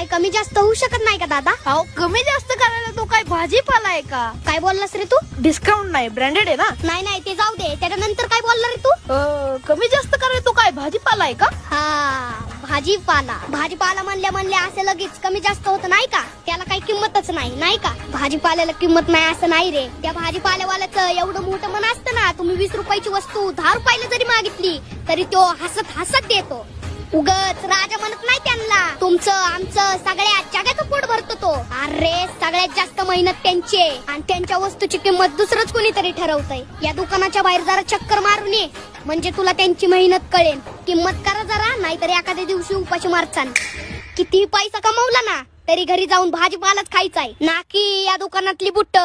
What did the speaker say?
काय कमी जास्त होऊ शकत नाही का दादा? अहो कमी जास्त करायला तो काय भाजीपाला आहे का? काय बोललास रे तू? डिस्काउंट नाही, ब्रँडेड आहे ना. नाही ते जाऊ दे, त्याच्यानंतर काय बोलला रे तू? कमी जास्त करायला तो काय भाजीपाला आहे का? हा, भाजीपाला म्हणल्या असं लगेच कमी जास्त होत नाही का? त्याला काही किंमतच नाही का? भाजीपाल्याला किंमत नाही असं नाही रे. त्या भाजीपाल्यावाल्याचं एवढं मोठं मन असतं ना, तुम्ही 20 रुपयाची वस्तू 10 रुपयाला जरी मागितली तरी तो हसत देतो. उगच राजा म्हणत नाही त्यांना. तुमचं आमचं सगळ्या जगाचं पोट भरतो तो. अरे सगळ्यात जास्त मेहनत त्यांची, आणि त्यांच्या वस्तूची किंमत दुसरंच कोणीतरी ठरवतंय. या दुकानाच्या बाहेर जरा चक्कर मारून ये, म्हणजे तुला त्यांची मेहनत कळेल. किंमत करा जरा, नाहीतर एखाद्या दिवशी उपाशी मारचाल. कितीही पैसा कमवला ना तरी घरी जाऊन भाजीपालाच खायचाय, ना की या दुकानातली बुट्ट.